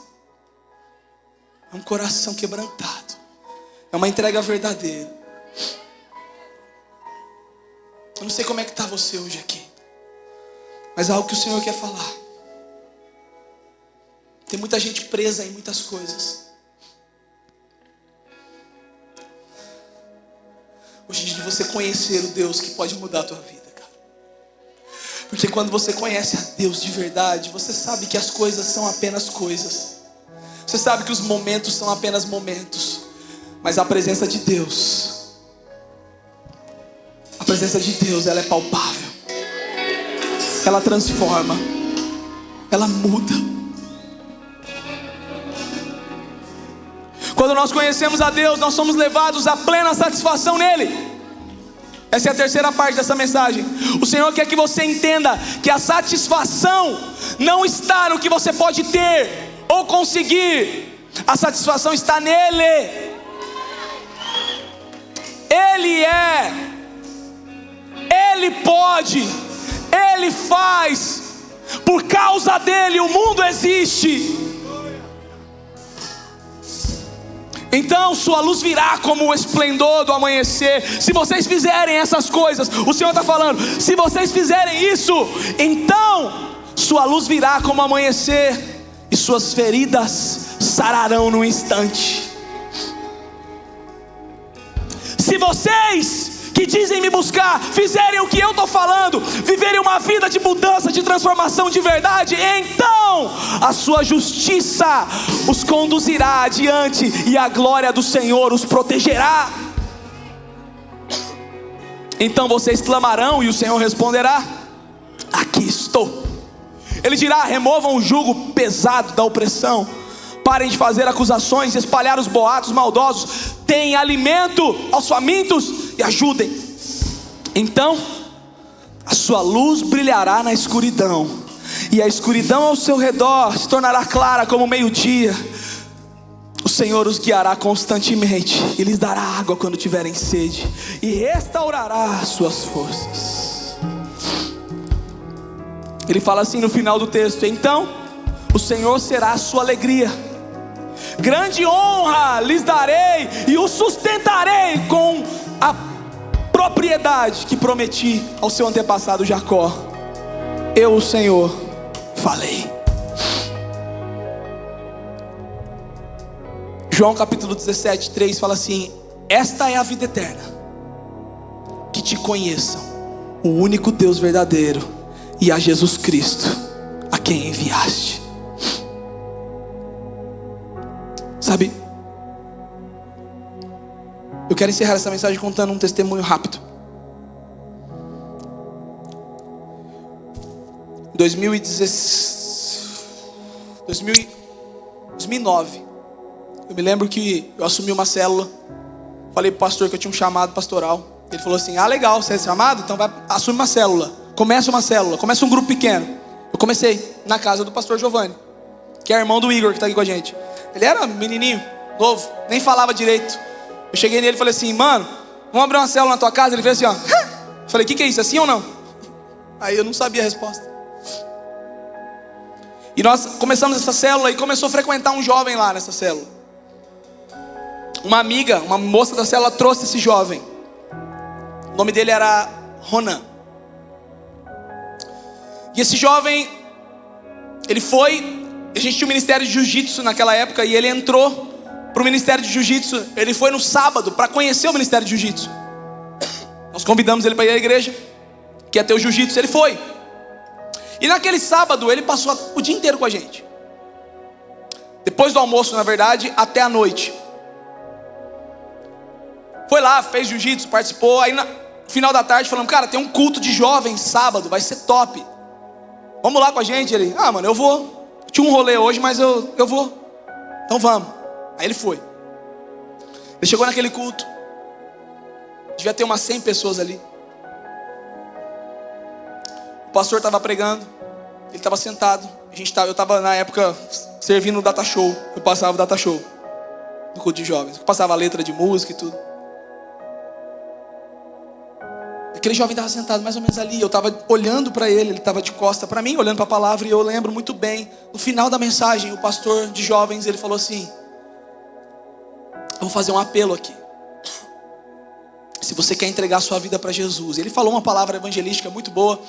É um coração quebrantado. É uma entrega verdadeira. Eu não sei como é que está você hoje aqui, mas é algo que o Senhor quer falar. Tem muita gente presa em muitas coisas. Hoje é dia de você conhecer o Deus que pode mudar a tua vida, cara. Porque quando você conhece a Deus de verdade, você sabe que as coisas são apenas coisas. Você sabe que os momentos são apenas momentos. Mas a presença de Deus, ela é palpável. Ela transforma. Ela muda. Quando nós conhecemos a Deus, nós somos levados à plena satisfação nele. Essa é a terceira parte dessa mensagem. O Senhor quer que você entenda que a satisfação não está no que você pode ter ou conseguir. A satisfação está nele. Ele é, Ele pode, Ele faz. Por causa dele o mundo existe. Então sua luz virá como o esplendor do amanhecer. Se vocês fizerem essas coisas, o Senhor está falando, se vocês fizerem isso, então sua luz virá como o amanhecer, e suas feridas sararão no instante. Se vocês que dizem me buscar fizerem o que eu estou falando, viverem uma vida de mudança, de transformação de verdade, então a sua justiça os conduzirá adiante e a glória do Senhor os protegerá. Então vocês clamarão e o Senhor responderá: aqui estou. Ele dirá: removam o jugo pesado da opressão, parem de fazer acusações, espalhar os boatos maldosos, deem alimento aos famintos e ajudem. Então a sua luz brilhará na escuridão, e a escuridão ao seu redor se tornará clara como o meio-dia. O Senhor os guiará constantemente e lhes dará água quando tiverem sede, e restaurará suas forças. Ele fala assim no final do texto: então o Senhor será a sua alegria, grande honra lhes darei e os sustentarei com a propriedade que prometi ao seu antepassado Jacó. Eu, o Senhor, falei. João capítulo 17, 3 fala assim: esta é a vida eterna, que te conheçam, o único Deus verdadeiro, e a Jesus Cristo, a quem enviaste. Sabe, eu quero encerrar essa mensagem contando um testemunho rápido. Em 2009, eu me lembro que eu assumi uma célula. Falei pro pastor que eu tinha um chamado pastoral. Ele falou assim: ah, legal, você é chamado? Então vai, assume uma célula. Começa uma célula, começa um grupo pequeno. Eu comecei na casa do pastor Giovanni, que é irmão do Igor, que está aqui com a gente. Ele era menininho, novo, nem falava direito. Eu cheguei nele e falei assim: mano, vamos abrir uma célula na tua casa? Ele fez assim, ó. Eu falei: que é isso, assim ou não? Aí eu não sabia a resposta. E nós começamos essa célula e começou a frequentar um jovem lá nessa célula. Uma amiga, uma moça da célula trouxe esse jovem. O nome dele era Ronan. E esse jovem, ele foi, a gente tinha o ministério de jiu-jitsu naquela época, e ele entrou para o ministério de jiu-jitsu. Ele foi no sábado para conhecer o ministério de jiu-jitsu. Nós convidamos ele para ir à igreja, que ia ter o jiu-jitsu. Ele foi. E naquele sábado ele passou o dia inteiro com a gente. Depois do almoço, na verdade, até a noite. Foi lá, fez jiu-jitsu, participou. Aí no final da tarde falamos: cara, tem um culto de jovens sábado, vai ser top. Vamos lá com a gente? Ele: ah, mano, eu vou. Tinha um rolê hoje, mas eu vou. Então vamos. Aí ele foi. Ele chegou naquele culto. Devia ter umas 100 pessoas ali. O pastor estava pregando. Ele estava sentado. Eu estava na época servindo o data show. Eu passava o data show no culto de jovens. Eu passava a letra de música e tudo. Aquele jovem estava sentado mais ou menos ali. Eu estava olhando para ele. Ele estava de costa para mim, olhando para a palavra. E eu lembro muito bem, no final da mensagem, o pastor de jovens, ele falou assim: eu vou fazer um apelo aqui. Se você quer entregar sua vida para Jesus. Ele falou uma palavra evangelística muito boa.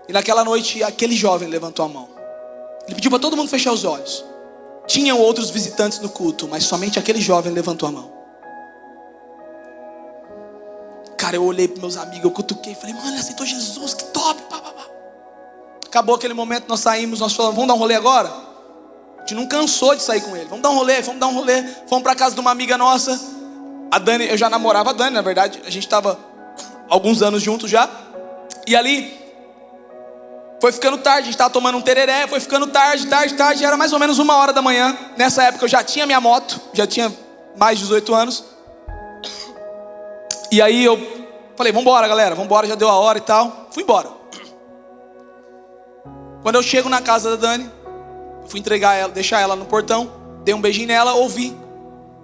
E naquela noite, aquele jovem levantou a mão. Ele pediu para todo mundo fechar os olhos. Tinham outros visitantes no culto, mas somente aquele jovem levantou a mão. Cara, eu olhei para meus amigos, eu cutuquei, falei: mano, ele aceitou Jesus, que top, pá, pá, pá. Acabou aquele momento, nós saímos, nós falamos, vamos dar um rolê agora? A gente não cansou de sair com ele. Vamos dar um rolê. Fomos para casa de uma amiga nossa. A Dani, eu já namorava a Dani, na verdade. A gente estava alguns anos juntos já. E ali, foi ficando tarde, a gente estava tomando um tereré. Foi ficando tarde. Era mais ou menos 1h da manhã. Nessa época eu já tinha minha moto. Já tinha mais de 18 anos. E aí eu falei, vambora galera, vambora, já deu a hora e tal. Fui embora. Quando eu chego na casa da Dani, eu fui entregar ela, deixar ela no portão. Dei um beijinho nela, ouvi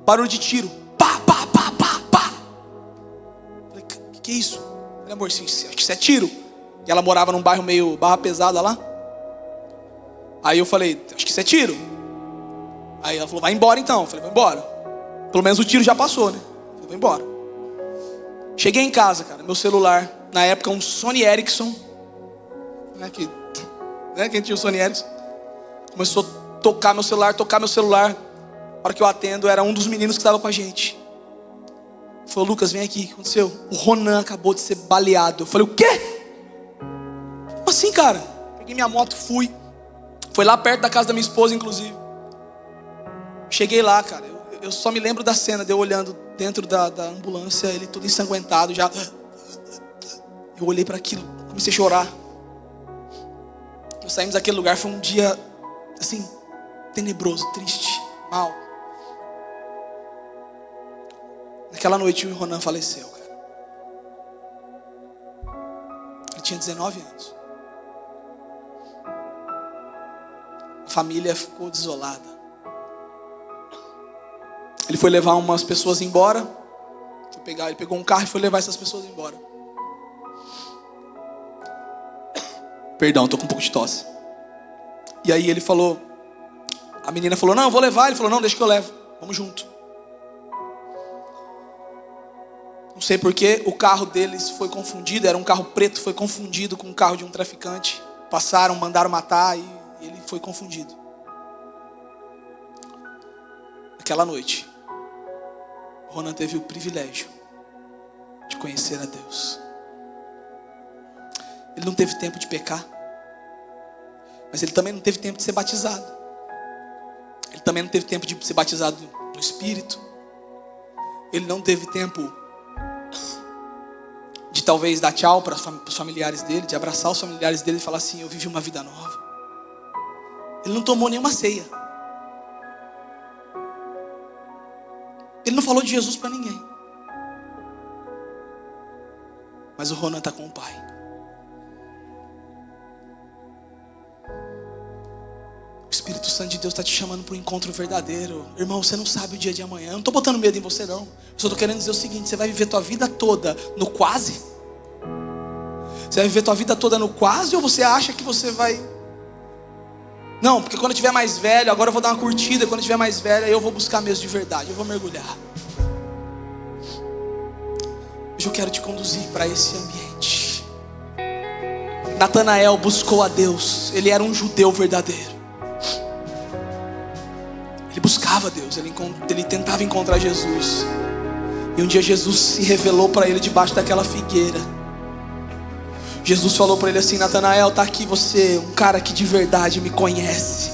barulho de tiro. Pá, pá, pá, pá, pá. Falei, que é isso? Falei, amor, acho que isso é tiro. E ela morava num bairro meio barra pesada lá. Aí eu falei, acho que isso é tiro. Aí ela falou, vai embora então. Eu falei, vai embora. Pelo menos o tiro já passou, né? Eu falei, vai embora. Cheguei em casa, cara, meu celular, na época um Sony Ericsson, quem tinha o Sony Ericsson, começou a tocar meu celular. A hora que eu atendo, era um dos meninos que estava com a gente. Falou, Lucas, vem aqui, o que aconteceu? O Ronan acabou de ser baleado. Eu falei, o quê? Como assim, cara? Peguei minha moto, fui. Foi lá perto da casa da minha esposa, inclusive. Cheguei lá, cara, eu só me lembro da cena de eu olhando dentro da ambulância, ele todo ensanguentado já. Eu olhei para aquilo, comecei a chorar. Nós saímos daquele lugar, foi um dia assim, tenebroso, triste, mal. Naquela noite o Ronan faleceu, cara. Ele tinha 19 anos. A família ficou desolada. Ele foi levar umas pessoas embora. Ele pegou um carro e foi levar essas pessoas embora. Perdão, estou com um pouco de tosse. E aí ele falou, a menina falou, não, eu vou levar. Ele falou, não, deixa que eu levo, vamos junto. Não sei porque o carro deles foi confundido. Era um carro preto, foi confundido com o carro de um traficante. Passaram, mandaram matar e ele foi confundido. Aquela noite, Ronan teve o privilégio de conhecer a Deus. Ele não teve tempo de pecar, mas ele também não teve tempo de ser batizado. Ele também não teve tempo de ser batizado no Espírito. Ele não teve tempo de talvez dar tchau para os familiares dele, de abraçar os familiares dele e falar assim, eu vivi uma vida nova. Ele não tomou nenhuma ceia. Ele não falou de Jesus para ninguém. Mas o Ronan está com o Pai. O Espírito Santo de Deus está te chamando para um encontro verdadeiro. Irmão, você não sabe o dia de amanhã. Eu não estou botando medo em você não. Eu só estou querendo dizer o seguinte, você vai viver tua vida toda no quase? Você vai viver tua vida toda no quase, ou você acha que você vai... Não, porque quando eu tiver mais velho, agora eu vou dar uma curtida. Quando eu tiver mais velho, eu vou buscar mesmo de verdade. Eu vou mergulhar. Hoje eu quero te conduzir para esse ambiente. Natanael buscou a Deus. Ele era um judeu verdadeiro. Ele buscava a Deus. Ele tentava encontrar Jesus. E um dia Jesus se revelou para ele debaixo daquela figueira. Jesus falou para ele assim, Natanael, tá aqui você, um cara que de verdade me conhece.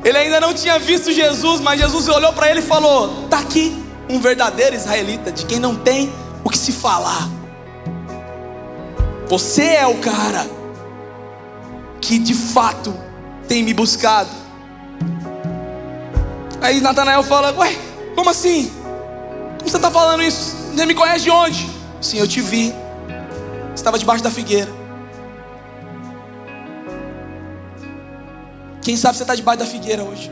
Ele ainda não tinha visto Jesus, mas Jesus olhou para ele e falou, tá aqui um verdadeiro israelita, de quem não tem o que se falar. Você é o cara que de fato tem me buscado. Aí Natanael fala, ué, como assim? Como você está falando isso? Você me conhece de onde? Sim, eu te vi. Estava debaixo da figueira. Quem sabe você está debaixo da figueira hoje.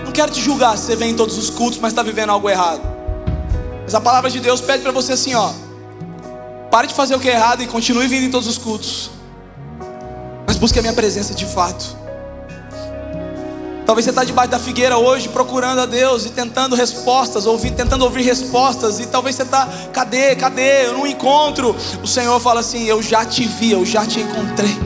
Não quero te julgar se você vem em todos os cultos, mas está vivendo algo errado. Mas a palavra de Deus pede para você assim, ó, pare de fazer o que é errado e continue vindo em todos os cultos, mas busque a minha presença de fato. Talvez você está debaixo da figueira hoje procurando a Deus e tentando respostas, tentando ouvir respostas. E talvez você está, cadê? Eu não encontro. O Senhor fala assim, eu já te vi, eu já te encontrei.